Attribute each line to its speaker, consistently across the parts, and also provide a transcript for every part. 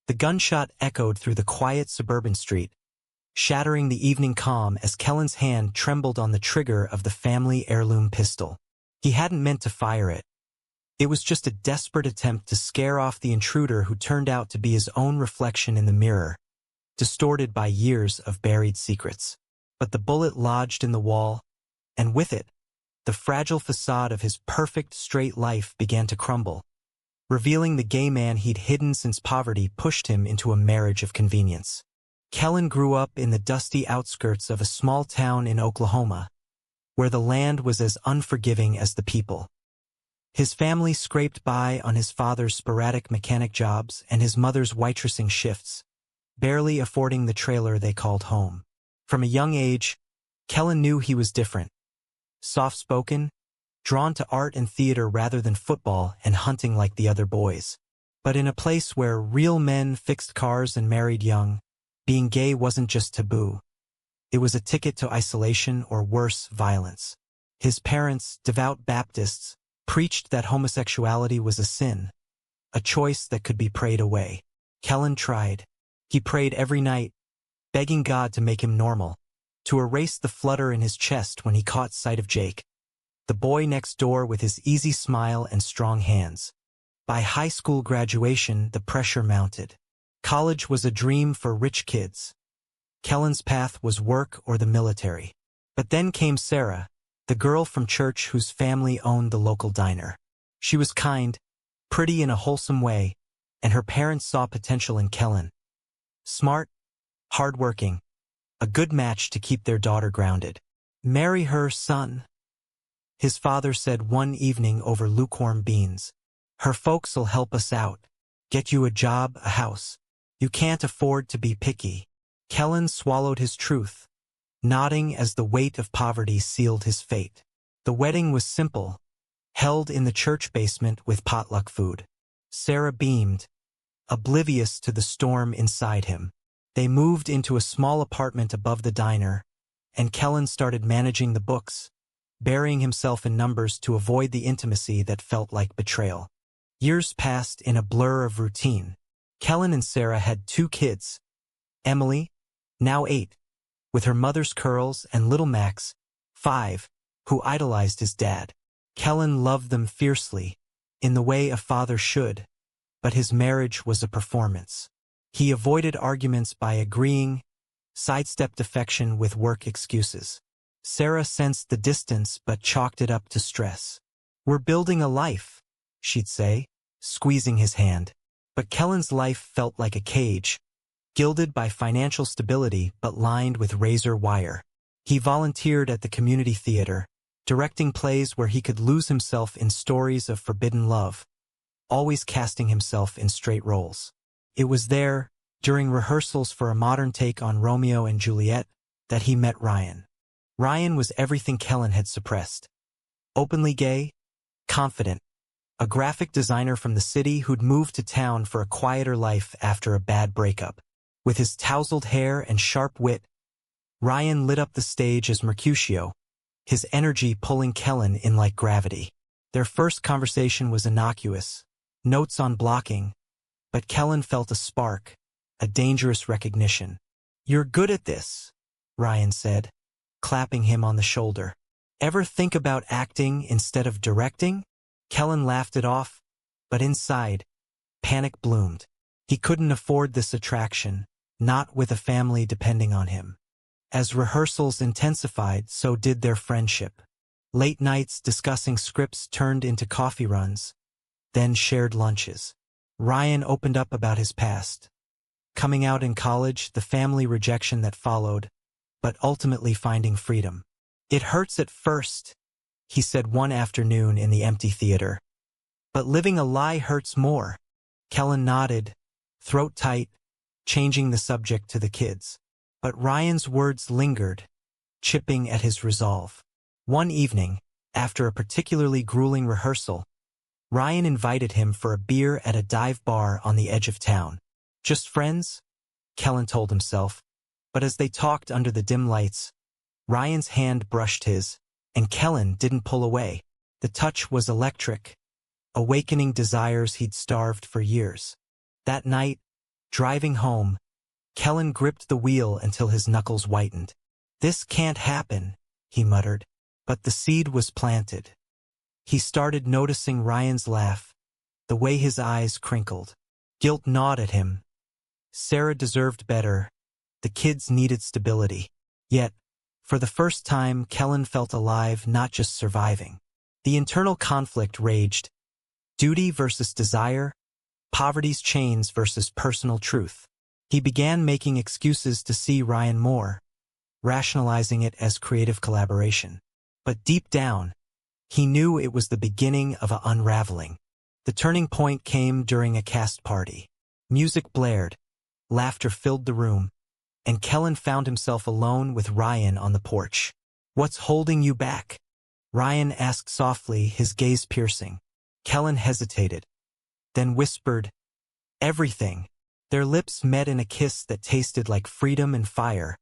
Speaker 1: The gunshot echoed through the quiet suburban street, shattering the evening calm as Kellen's hand trembled on the trigger of the family heirloom pistol. He hadn't meant to fire it. It was just a desperate attempt to scare off the intruder who turned out to be his own reflection in the mirror, distorted by years of buried secrets. But the bullet lodged in the wall, and with it, the fragile facade of his perfect straight life began to crumble, revealing the gay man he'd hidden since poverty pushed him into a marriage of convenience. Kellen grew up in the dusty outskirts of a small town in Oklahoma, where the land was as unforgiving as the people. His family scraped by on his father's sporadic mechanic jobs and his mother's waitressing shifts, barely affording the trailer they called home. From a young age, Kellen knew he was different. Soft-spoken, drawn to art and theater rather than football and hunting like the other boys. But in a place where real men fixed cars and married young, being gay wasn't just taboo. It was a ticket to isolation or worse, violence. His parents, devout Baptists, preached that homosexuality was a sin, a choice that could be prayed away. Kellen tried. He prayed every night, begging God to make him normal, to erase the flutter in his chest when he caught sight of Jake, the boy next door with his easy smile and strong hands. By high school graduation, the pressure mounted. College was a dream for rich kids. Kellen's path was work or the military. But then came Sarah, the girl from church whose family owned the local diner. She was kind, pretty in a wholesome way, and her parents saw potential in Kellen. Smart, hardworking, a good match to keep their daughter grounded. "Marry her, son," his father said one evening over lukewarm beans. "Her folks'll help us out. Get you a job, a house. You can't afford to be picky." Kellen swallowed his truth, nodding as the weight of poverty sealed his fate. The wedding was simple, held in the church basement with potluck food. Sarah beamed, oblivious to the storm inside him. They moved into a small apartment above the diner, and Kellen started managing the books, burying himself in numbers to avoid the intimacy that felt like betrayal. Years passed in a blur of routine. Kellen and Sarah had 2 kids, Emily, now 8, with her mother's curls, and little Max, 5, who idolized his dad. Kellen loved them fiercely, in the way a father should, but his marriage was a performance. He avoided arguments by agreeing, sidestepped affection with work excuses. Sarah sensed the distance but chalked it up to stress. "We're building a life," she'd say, squeezing his hand. But Kellen's life felt like a cage, gilded by financial stability but lined with razor wire. He volunteered at the community theater, directing plays where he could lose himself in stories of forbidden love, always casting himself in straight roles. It was there, during rehearsals for a modern take on Romeo and Juliet, that he met Ryan. Ryan was everything Kellen had suppressed. Openly gay, confident, a graphic designer from the city who'd moved to town for a quieter life after a bad breakup. With his tousled hair and sharp wit, Ryan lit up the stage as Mercutio, his energy pulling Kellen in like gravity. Their first conversation was innocuous, notes on blocking, but Kellen felt a spark, a dangerous recognition. "You're good at this," Ryan said, clapping him on the shoulder. "Ever think about acting instead of directing?" Kellen laughed it off, but inside, panic bloomed. He couldn't afford this attraction, not with a family depending on him. As rehearsals intensified, so did their friendship. Late nights discussing scripts turned into coffee runs, then shared lunches. Ryan opened up about his past. Coming out in college, the family rejection that followed, but ultimately finding freedom. "It hurts at first," he said one afternoon in the empty theater. "But living a lie hurts more." Kellen nodded, throat tight, changing the subject to the kids. But Ryan's words lingered, chipping at his resolve. One evening, after a particularly grueling rehearsal, Ryan invited him for a beer at a dive bar on the edge of town. "Just friends?" Kellen told himself, but as they talked under the dim lights, Ryan's hand brushed his, and Kellen didn't pull away. The touch was electric, awakening desires he'd starved for years. That night, Driving home, Kellen gripped the wheel until his knuckles whitened. "This can't happen," he muttered. But the seed was planted. He started noticing Ryan's laugh, the way his eyes crinkled. Guilt gnawed at him. Sarah deserved better. The kids needed stability. Yet, for the first time, Kellen felt alive, not just surviving. The internal conflict raged. Duty versus desire, poverty's chains versus personal truth. He began making excuses to see Ryan more, rationalizing it as creative collaboration. But deep down, he knew it was the beginning of an unraveling. The turning point came during a cast party. Music blared, laughter filled the room, and Kellen found himself alone with Ryan on the porch. "What's holding you back?" Ryan asked softly, his gaze piercing. Kellen hesitated, then whispered, "Everything." Their lips met in a kiss that tasted like freedom and fire.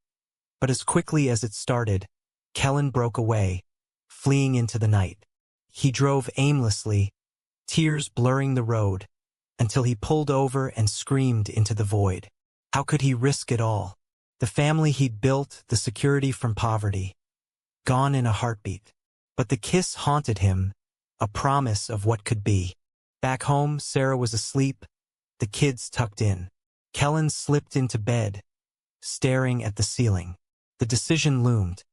Speaker 1: But as quickly as it started, Kellen broke away, fleeing into the night. He drove aimlessly, tears blurring the road, until he pulled over and screamed into the void. How could he risk it all? The family he'd built, the security from poverty, gone in a heartbeat. But the kiss haunted him, a promise of what could be. Back home, Sarah was asleep, the kids tucked in. Kellen slipped into bed, staring at the ceiling. The decision loomed.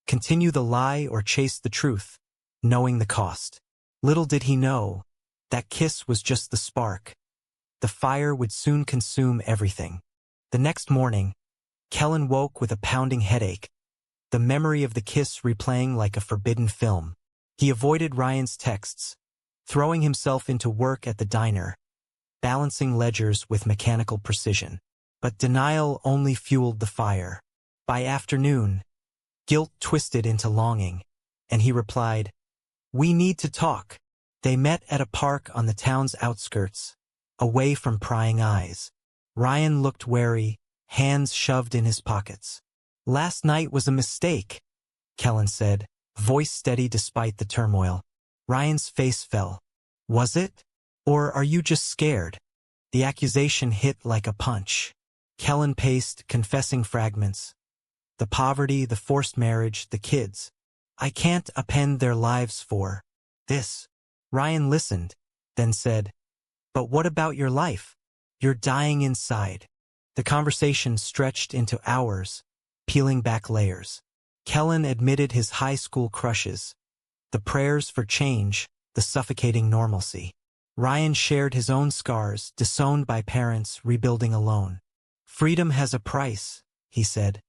Speaker 1: Continue the lie or chase the truth, knowing the cost. Little did he know, that kiss was just the spark. The fire would soon consume everything. The next morning, Kellen woke with a pounding headache, the memory of the kiss replaying like a forbidden film. He avoided Ryan's texts, throwing himself into work at the diner, balancing ledgers with mechanical precision. But denial only fueled the fire. By afternoon, guilt twisted into longing, and he replied, "We need to talk." They met at a park on the town's outskirts, away from prying eyes. Ryan looked wary, hands shoved in his pockets. "Last night was a mistake," Kellen said, voice steady despite the turmoil. Ryan's face fell. "Was it? Or are you just scared?" The accusation hit like a punch. Kellen paced, confessing fragments. The poverty, the forced marriage, the kids. "I can't upend their lives for this." Ryan listened, then said, "But what about your life? You're dying inside." The conversation stretched into hours, peeling back layers. Kellen admitted his high school crushes, the prayers for change, the suffocating normalcy. Ryan shared his own scars, disowned by parents, rebuilding alone. "Freedom has a price," he said,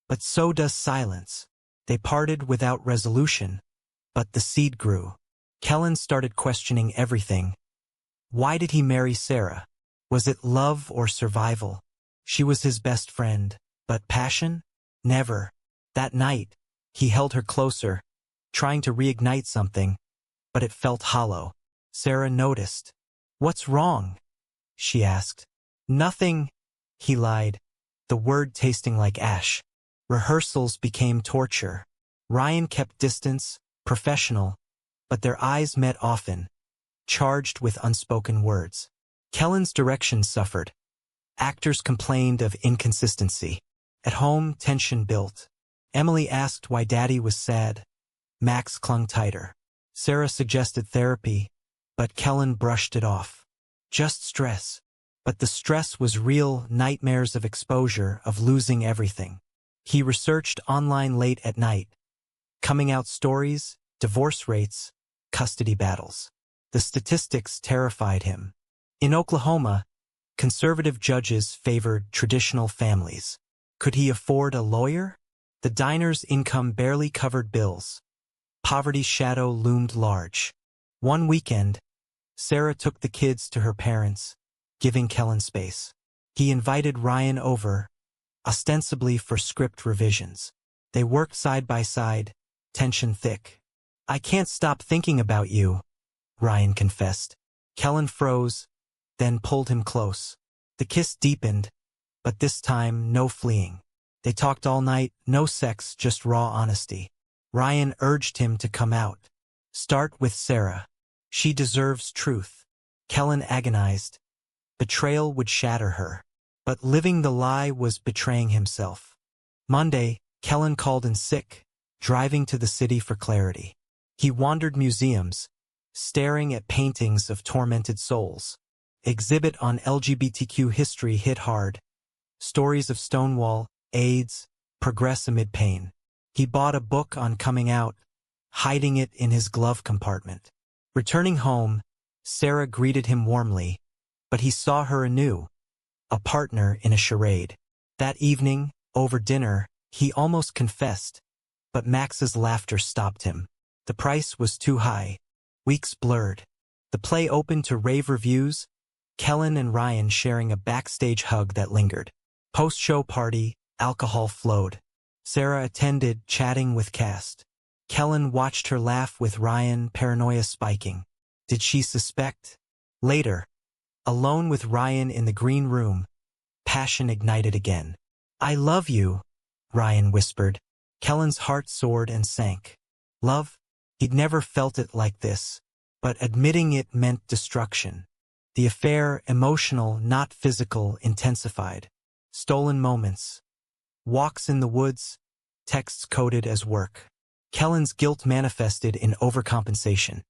Speaker 1: "but so does silence." They parted without resolution, but the seed grew. Kellen started questioning everything. Why did he marry Sarah? Was it love or survival? She was his best friend, but passion? Never. That night, he held her closer, trying to reignite something, but it felt hollow. Sarah noticed. "What's wrong?" she asked. "Nothing," he lied, the word tasting like ash. Rehearsals became torture. Ryan kept distance, professional, but their eyes met often, charged with unspoken words. Kellen's direction suffered. Actors complained of inconsistency. At home, tension built. Emily asked why Daddy was sad. Max clung tighter. Sarah suggested therapy, but Kellen brushed it off. Just stress. But the stress was real, nightmares of exposure, of losing everything. He researched online late at night. Coming out stories, divorce rates, custody battles. The statistics terrified him. In Oklahoma, conservative judges favored traditional families. Could he afford a lawyer? The diner's income barely covered bills. Poverty's shadow loomed large. One weekend, Sarah took the kids to her parents, giving Kellen space. He invited Ryan over, ostensibly for script revisions. They worked side by side, tension thick. "I can't stop thinking about you," Ryan confessed. Kellen froze, then pulled him close. The kiss deepened, but this time no fleeing. They talked all night, no sex, just raw honesty. Ryan urged him to come out. "Start with Sarah. She deserves truth." Kellen agonized. Betrayal would shatter her. But living the lie was betraying himself. Monday, Kellen called in sick, driving to the city for clarity. He wandered museums, staring at paintings of tormented souls. Exhibit on LGBTQ history hit hard. Stories of Stonewall, AIDS, progress amid pain. He bought a book on coming out, hiding it in his glove compartment. Returning home, Sarah greeted him warmly, but he saw her anew, a partner in a charade. That evening, over dinner, he almost confessed, but Max's laughter stopped him. The price was too high. Weeks blurred. The play opened to rave reviews, Kellen and Ryan sharing a backstage hug that lingered. Post-show party, alcohol flowed. Sarah attended, chatting with cast. Kellen watched her laugh with Ryan, paranoia spiking. Did she suspect? Later, alone with Ryan in the green room, passion ignited again. "I love you," Ryan whispered. Kellen's heart soared and sank. Love? He'd never felt it like this, but admitting it meant destruction. The affair, emotional, not physical, intensified. Stolen moments. Walks in the woods, texts coded as work. Kellen's guilt manifested in overcompensation.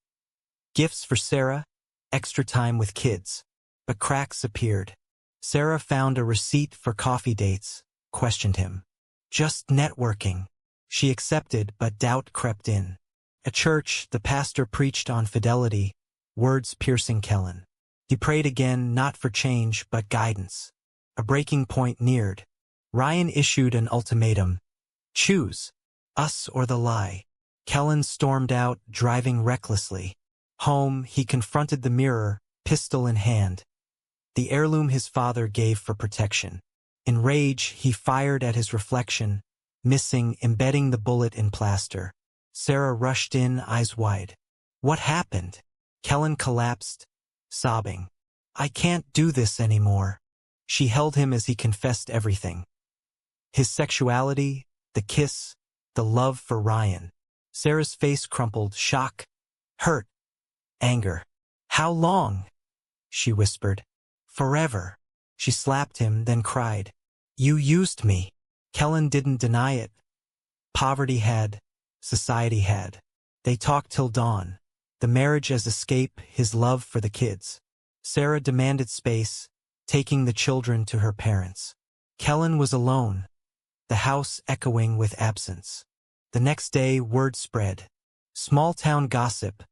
Speaker 1: Gifts for Sarah, extra time with kids. But cracks appeared. Sarah found a receipt for coffee dates, questioned him. Just networking. She accepted, but doubt crept in. At church, the pastor preached on fidelity, words piercing Kellen. He prayed again, not for change, but guidance. A breaking point neared. Ryan issued an ultimatum. Choose, us or the lie. Kellen stormed out, driving recklessly. Home, he confronted the mirror, pistol in hand. The heirloom his father gave for protection. In rage, he fired at his reflection, missing, embedding the bullet in plaster. Sarah rushed in, eyes wide. What happened? Kellen collapsed, sobbing. I can't do this anymore. She held him as he confessed everything. His sexuality, the kiss, the love for Ryan. Sarah's face crumpled, shock, hurt, anger. How long? She whispered. Forever. She slapped him, then cried. You used me. Kellen didn't deny it. Poverty had. Society had. They talked till dawn. The marriage as escape, his love for the kids. Sarah demanded space, taking the children to her parents. Kellen was alone, the house echoing with absence. The next day, word spread. Small-town gossip.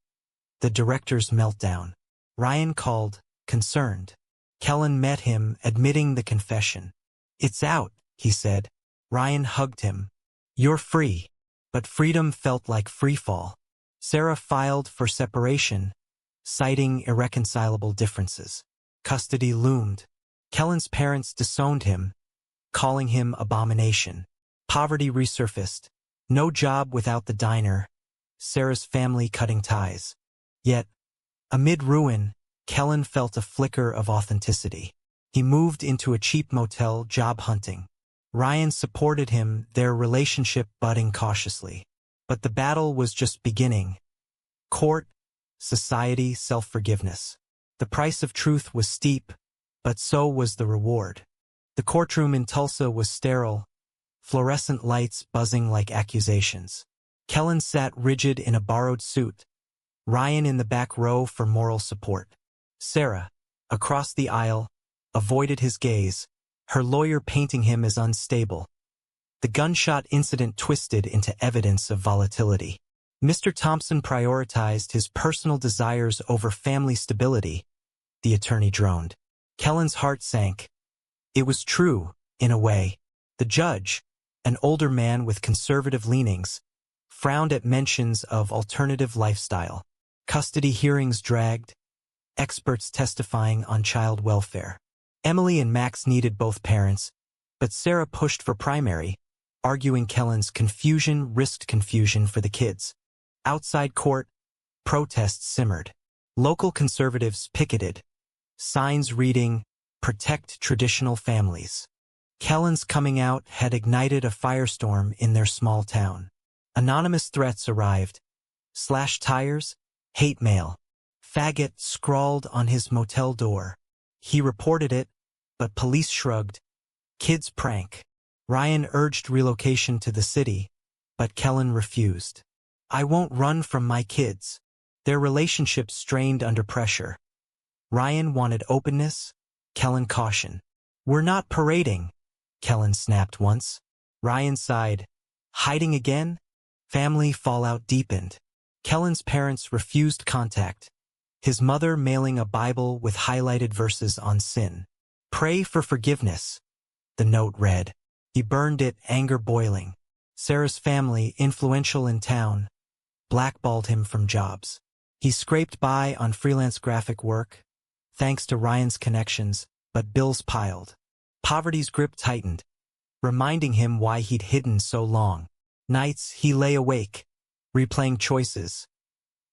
Speaker 1: The director's meltdown. Ryan called, concerned. Kellen met him, admitting the confession. It's out, he said. Ryan hugged him. You're free. But freedom felt like freefall. Sarah filed for separation, citing irreconcilable differences. Custody loomed. Kellen's parents disowned him, calling him abomination. Poverty resurfaced. No job without the diner. Sarah's family cutting ties. Yet, amid ruin, Kellen felt a flicker of authenticity. He moved into a cheap motel, job hunting. Ryan supported him, their relationship budding cautiously. But the battle was just beginning. Court, society, self-forgiveness. The price of truth was steep, but so was the reward. The courtroom in Tulsa was sterile, fluorescent lights buzzing like accusations. Kellen sat rigid in a borrowed suit, Ryan in the back row for moral support. Sarah, across the aisle, avoided his gaze, her lawyer painting him as unstable. The gunshot incident twisted into evidence of volatility. Mr. Thompson prioritized his personal desires over family stability, the attorney droned. Kellen's heart sank. It was true, in a way. The judge, an older man with conservative leanings, frowned at mentions of alternative lifestyle. Custody hearings dragged, experts testifying on child welfare. Emily and Max needed both parents, but Sarah pushed for primary, arguing Kellen's confusion risked confusion for the kids. Outside court, protests simmered. Local conservatives picketed, signs reading, "Protect traditional families." Kellen's coming out had ignited a firestorm in their small town. Anonymous threats arrived. Slash tires, hate mail. Faggot scrawled on his motel door. He reported it, but police shrugged. Kids prank. Ryan urged relocation to the city, but Kellen refused. I won't run from my kids. Their relationship strained under pressure. Ryan wanted openness, Kellen caution. We're not parading, Kellen snapped once. Ryan sighed. Hiding again? Family fallout deepened. Kellen's parents refused contact, his mother mailing a Bible with highlighted verses on sin. Pray for forgiveness, the note read. He burned it, anger boiling. Sarah's family, influential in town, blackballed him from jobs. He scraped by on freelance graphic work, thanks to Ryan's connections, but bills piled. Poverty's grip tightened, reminding him why he'd hidden so long. Nights he lay awake, replaying choices.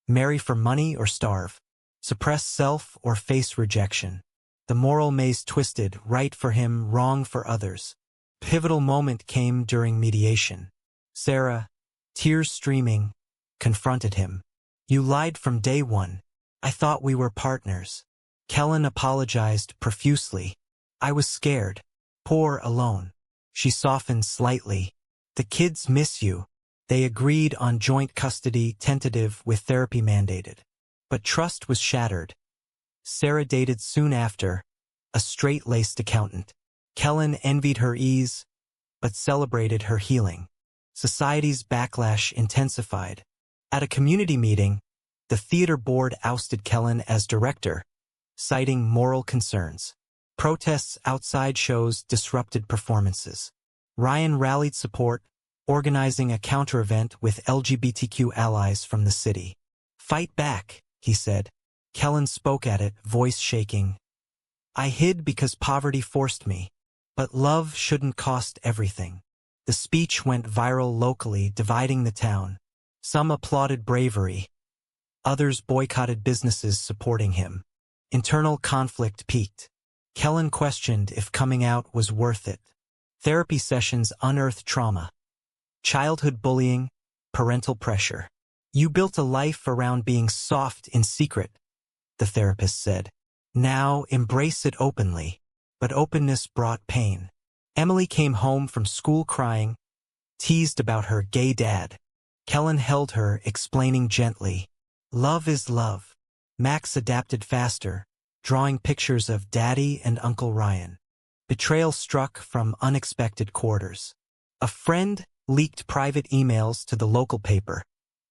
Speaker 1: Marry for money or starve? Suppress self or face rejection? The moral maze twisted, right for him, wrong for others. Pivotal moment came during mediation. Sarah, tears streaming, confronted him. You lied from day one. I thought we were partners. Kellen apologized profusely. I was scared. Poor alone. She softened slightly. The kids miss you. They agreed on joint custody, tentative with therapy mandated. But trust was shattered. Sarah dated soon after, a straight-laced accountant. Kellen envied her ease, but celebrated her healing. Society's backlash intensified. At a community meeting, the theater board ousted Kellen as director, citing moral concerns. Protests outside shows disrupted performances. Ryan rallied support, organizing a counter-event with LGBTQ allies from the city. Fight back, he said. Kellen spoke at it, voice shaking. I hid because poverty forced me, but love shouldn't cost everything. The speech went viral locally, dividing the town. Some applauded bravery. Others boycotted businesses supporting him. Internal conflict peaked. Kellen questioned if coming out was worth it. Therapy sessions unearthed trauma. Childhood bullying, parental pressure. You built a life around being soft in secret, the therapist said. Now embrace it openly. But openness brought pain. Emily came home from school crying, teased about her gay dad. Kellen held her, explaining gently. Love is love. Max adapted faster, drawing pictures of Daddy and Uncle Ryan. Betrayal struck from unexpected quarters. A friend leaked private emails to the local paper,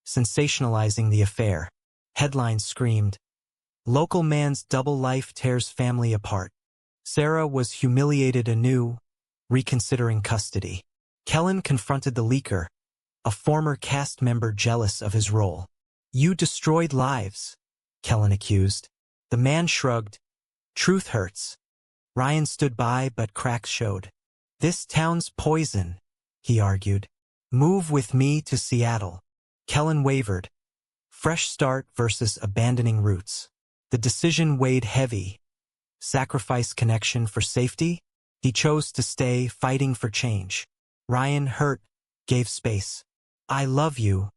Speaker 1: sensationalizing the affair. Headlines screamed, Local man's double life tears family apart. Sarah was humiliated anew, reconsidering custody. Kellen confronted the leaker, a former cast member jealous of his role. You destroyed lives, Kellen accused. The man shrugged. Truth hurts. Ryan stood by, but cracks showed. This town's poison, he argued. Move with me to Seattle. Kellen wavered. Fresh start versus abandoning roots. The decision weighed heavy. Sacrifice connection for safety? He chose to stay, fighting for change. Ryan, hurt, gave space. I love you,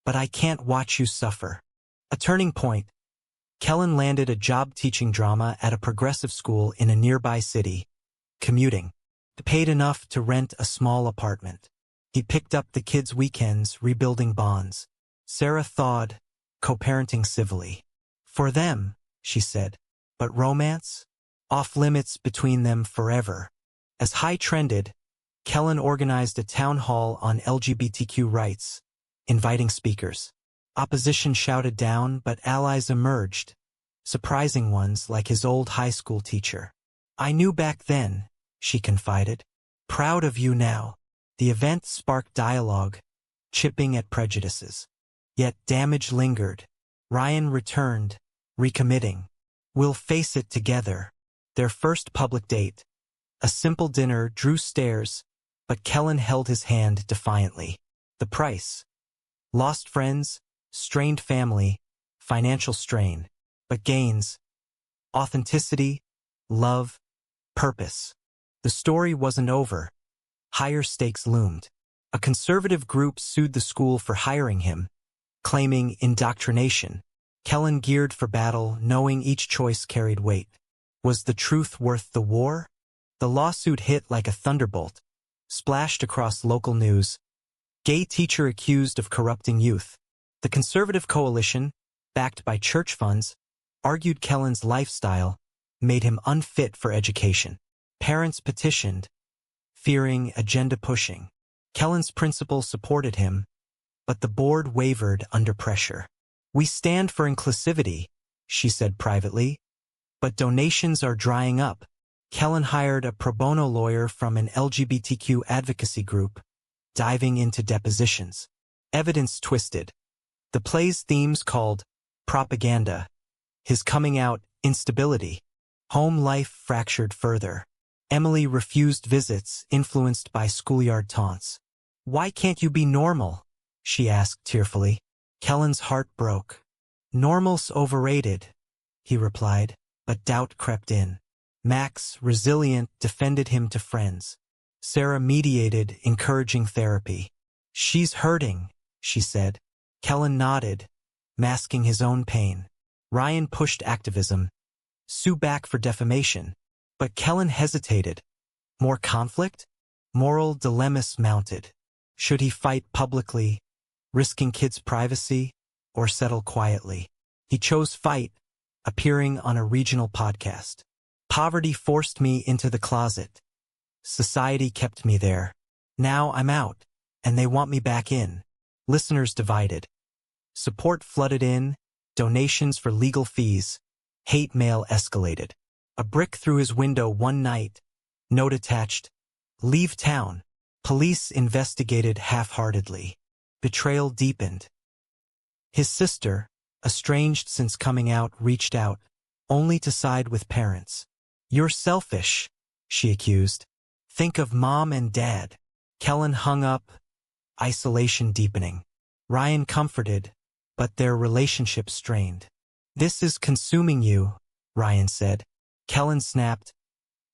Speaker 1: but I can't watch you suffer. A turning point. Kellen landed a job teaching drama at a progressive school in a nearby city. Commuting. Paid enough to rent a small apartment. He picked up the kids' weekends, rebuilding bonds. Sarah thawed, co-parenting civilly. For them, she said. But romance? Off limits between them forever. As high trended, Kellen organized a town hall on LGBTQ rights, inviting speakers. Opposition shouted down, but allies emerged, surprising ones like his old high school teacher. I knew back then, she confided. Proud of you now. The event sparked dialogue, chipping at prejudices. Yet damage lingered. Ryan returned, recommitting. We'll face it together. Their first public date. A simple dinner drew stares, but Kellen held his hand defiantly. The price. Lost friends, strained family, financial strain. But gains. Authenticity, love, purpose. The story wasn't over. Higher stakes loomed. A conservative group sued the school for hiring him, claiming indoctrination. Kellen geared for battle, knowing each choice carried weight. Was the truth worth the war? The lawsuit hit like a thunderbolt, splashed across local news. Gay teacher accused of corrupting youth. The conservative coalition, backed by church funds, argued Kellen's lifestyle made him unfit for education. Parents petitioned, fearing agenda-pushing. Kellen's principal supported him, but the board wavered under pressure. "We stand for inclusivity," she said privately, "but donations are drying up." Kellen hired a pro bono lawyer from an LGBTQ advocacy group, diving into depositions. Evidence twisted. The play's themes called propaganda, his coming out instability, home life fractured further. Emily refused visits, influenced by schoolyard taunts. "Why can't you be normal?" she asked tearfully. Kellen's heart broke. "Normal's overrated," he replied, but doubt crept in. Max, resilient, defended him to friends. Sarah mediated, encouraging therapy. "She's hurting," she said. Kellen nodded, masking his own pain. Ryan pushed activism, sue back for defamation. But Kellen hesitated. More conflict? Moral dilemmas mounted. Should he fight publicly, risking kids' privacy, or settle quietly? He chose fight, appearing on a regional podcast. "Poverty forced me into the closet. Society kept me there. Now I'm out, and they want me back in." Listeners divided. Support flooded in, donations for legal fees. Hate mail escalated. A brick through his window one night. Note attached. "Leave town." Police investigated half-heartedly. Betrayal deepened. His sister, estranged since coming out, reached out, only to side with parents. "You're selfish," she accused. "Think of mom and dad." Kellen hung up, isolation deepening. Ryan comforted, but their relationship strained. "This is consuming you," Ryan said. Kellen snapped,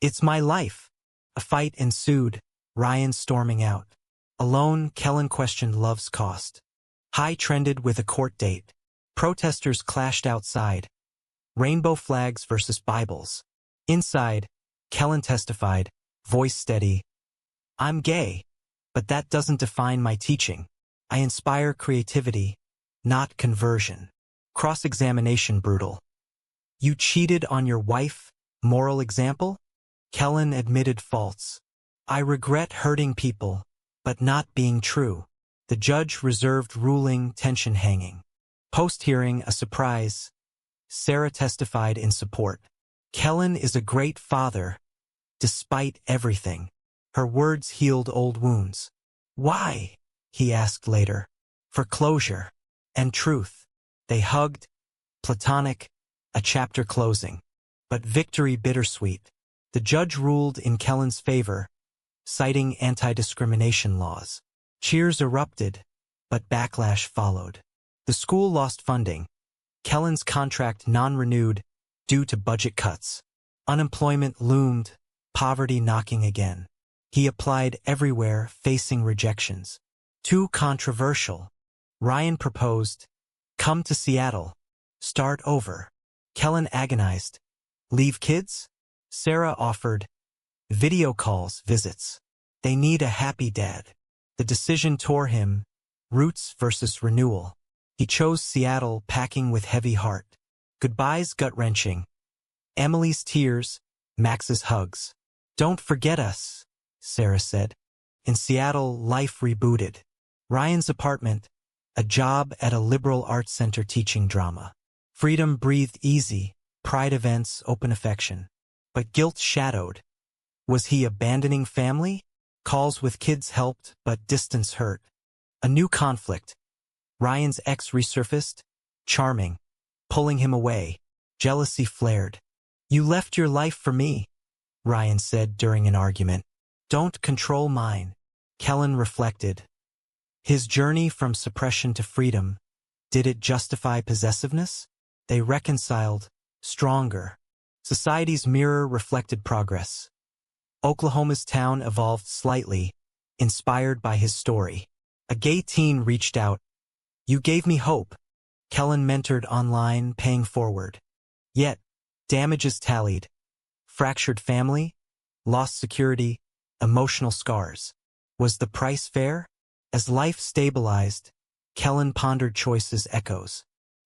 Speaker 1: "It's my life." A fight ensued, Ryan storming out. Alone, Kellen questioned love's cost. High trended with a court date. Protesters clashed outside. Rainbow flags versus Bibles. Inside, Kellen testified, voice steady, "I'm gay, but that doesn't define my teaching. I inspire creativity, not conversion." Cross-examination brutal. "You cheated on your wife? Moral example?" Kellen admitted faults. "I regret hurting people, but not being true." The judge reserved ruling, tension hanging. Post-hearing, a surprise. Sarah testified in support. "Kellen is a great father, despite everything." Her words healed old wounds. "Why?" he asked later. "For closure and truth." They hugged, platonic, a chapter closing. But victory bittersweet. The judge ruled in Kellen's favor, citing anti-discrimination laws. Cheers erupted, but backlash followed. The school lost funding. Kellen's contract non-renewed due to budget cuts. Unemployment loomed, poverty knocking again. He applied everywhere, facing rejections. Too controversial. Ryan proposed, "Come to Seattle. Start over." Kellen agonized. "Leave kids?" Sarah offered, "Video calls, visits. They need a happy dad." The decision tore him, roots versus renewal. He chose Seattle, packing with heavy heart. Goodbyes gut-wrenching. Emily's tears, Max's hugs. "Don't forget us," Sarah said. In Seattle, life rebooted. Ryan's apartment, a job at a liberal arts center teaching drama. Freedom breathed easy, pride events, open affection. But guilt shadowed. Was he abandoning family? Calls with kids helped, but distance hurt. A new conflict. Ryan's ex resurfaced, charming, pulling him away. Jealousy flared. "You left your life for me," Ryan said during an argument. "Don't control mine." Kellen reflected. His journey from suppression to freedom, did it justify possessiveness? They reconciled, stronger. Society's mirror reflected progress. Oklahoma's town evolved slightly, inspired by his story. A gay teen reached out. "You gave me hope." Kellen mentored online, paying forward. Yet, damages tallied. Fractured family, lost security, emotional scars. Was the price fair? As life stabilized, Kellen pondered choices echoes.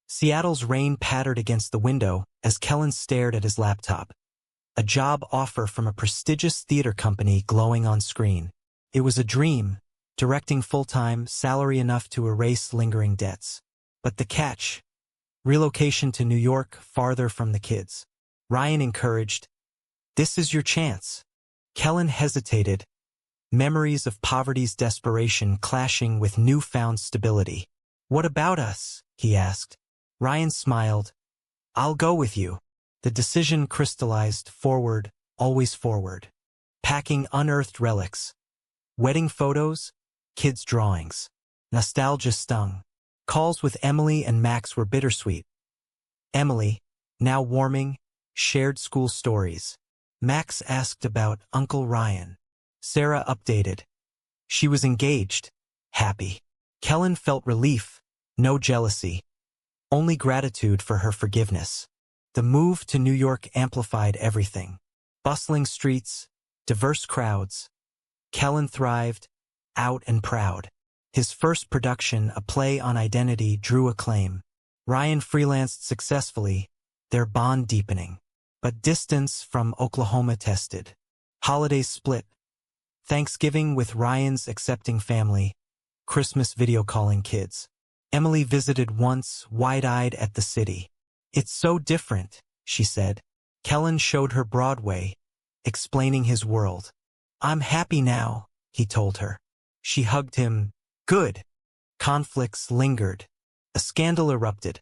Speaker 1: Seattle's rain pattered against the window as Kellen stared at his laptop. A job offer from a prestigious theater company glowing on screen. It was a dream, directing full-time, salary enough to erase lingering debts. But the catch: relocation to New York, farther from the kids. Ryan encouraged, "This is your chance." Kellen hesitated, memories of poverty's desperation clashing with newfound stability. "What about us?" he asked. Ryan smiled. "I'll go with you." The decision crystallized: forward, always forward. Packing unearthed relics. Wedding photos, kids' drawings. Nostalgia stung. Calls with Emily and Max were bittersweet. Emily, now warming, shared school stories. Max asked about Uncle Ryan. Sarah updated. She was engaged, happy. Kellen felt relief, no jealousy, only gratitude for her forgiveness. The move to New York amplified everything. Bustling streets, diverse crowds. Kellen thrived, out and proud. His first production, a play on identity, drew acclaim. Ryan freelanced successfully, their bond deepening. But distance from Oklahoma tested. Holidays split. Thanksgiving with Ryan's accepting family. Christmas video calling kids. Emily visited once, wide-eyed at the city. "It's so different," she said. Kellen showed her Broadway, explaining his world. "I'm happy now," he told her. She hugged him. Good. Conflicts lingered. A scandal erupted.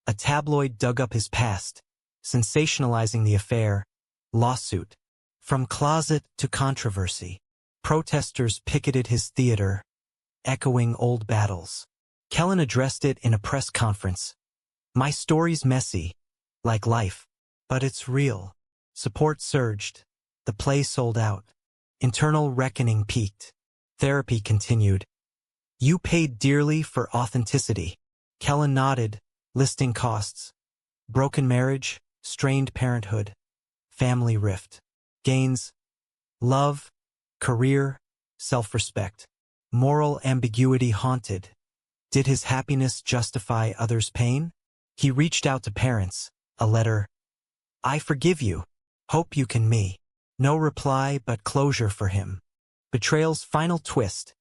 Speaker 1: A tabloid dug up his past, sensationalizing the affair. Lawsuit. From closet to controversy. Protesters picketed his theater, echoing old battles. Kellen addressed it in a press conference. "My story's messy, like life, but it's real." Support surged. The play sold out. Internal reckoning peaked. Therapy continued. "You paid dearly for authenticity." Kellen nodded, listing costs. Broken marriage, strained parenthood, family rift. Gains: love, career, self-respect. Moral ambiguity haunted. Did his happiness justify others' pain? He reached out to parents, a letter. "I forgive you. Hope you can me." No reply, but closure for him. Betrayal's final twist.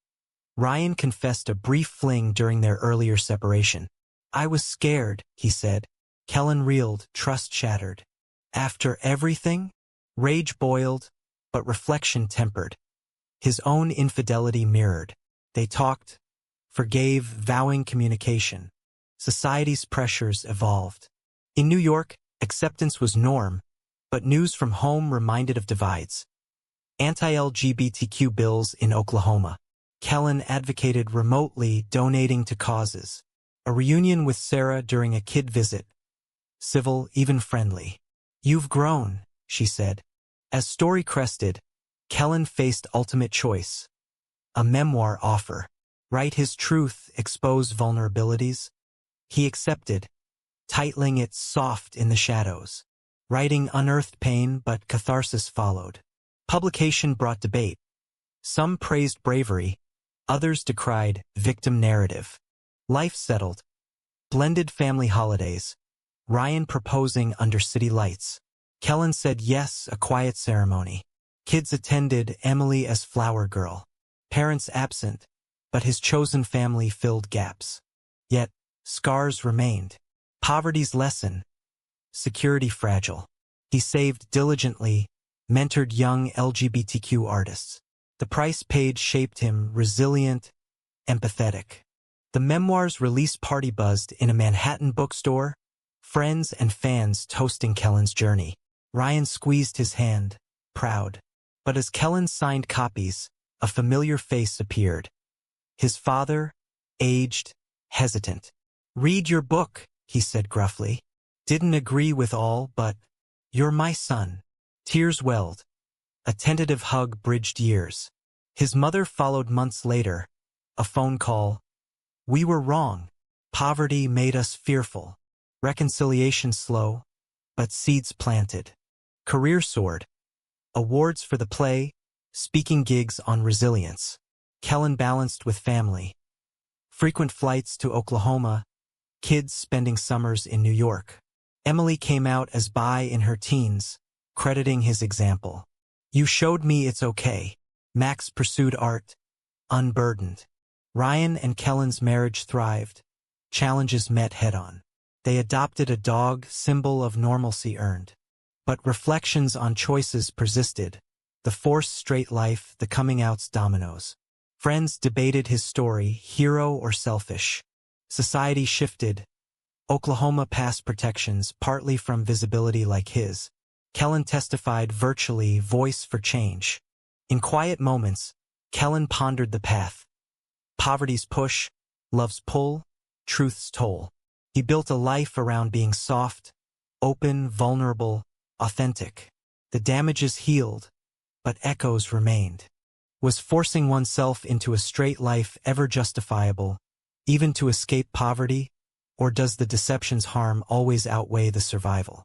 Speaker 1: Ryan confessed a brief fling during their earlier separation. "I was scared," he said. Kellen reeled, trust shattered. After everything? Rage boiled, but reflection tempered. His own infidelity mirrored. They talked, forgave, vowing communication. Society's pressures evolved. In New York, acceptance was norm, but news from home reminded of divides. Anti-LGBTQ bills in Oklahoma. Kellen advocated remotely, donating to causes. A reunion with Sarah during a kid visit. Civil, even friendly. "You've grown," she said. As story crested, Kellen faced ultimate choice. A memoir offer. Write his truth, expose vulnerabilities. He accepted, titling it Soft in the Shadows. Writing unearthed pain, but catharsis followed. Publication brought debate. Some praised bravery, others decried victim narrative. Life settled. Blended family holidays. Ryan proposing under city lights. Kellen said yes, a quiet ceremony. Kids attended, Emily as flower girl. Parents absent, but his chosen family filled gaps. Yet, scars remained. Poverty's lesson. Security fragile. He saved diligently, mentored young LGBTQ artists. The price paid shaped him, resilient, empathetic. The memoir's release party buzzed in a Manhattan bookstore, friends and fans toasting Kellen's journey. Ryan squeezed his hand, proud. But as Kellen signed copies, a familiar face appeared. His father, aged, hesitant. "Read your book," he said gruffly. Didn't agree with all, but, "You're my son." Tears welled. A tentative hug bridged years. His mother followed months later. A phone call. "We were wrong. Poverty made us fearful." Reconciliation slow, but seeds planted. Career soared. Awards for the play, speaking gigs on resilience. Kellen balanced with family. Frequent flights to Oklahoma, kids spending summers in New York. Emily came out as bi in her teens, crediting his example. You showed me it's okay. Max pursued art, unburdened. Ryan and Kellen's marriage thrived. Challenges met head-on. They adopted a dog, symbol of normalcy earned. But reflections on choices persisted. The forced straight life, the coming-outs dominoes. Friends debated his story, hero or selfish. Society shifted. Oklahoma passed protections, partly from visibility like his. Kellen testified virtually, voice for change. In quiet moments, Kellen pondered the path. Poverty's push, love's pull, truth's toll. He built a life around being soft, open, vulnerable, authentic. The damages healed, but echoes remained. Was forcing oneself into a straight life ever justifiable, even to escape poverty, or does the deception's harm always outweigh the survival?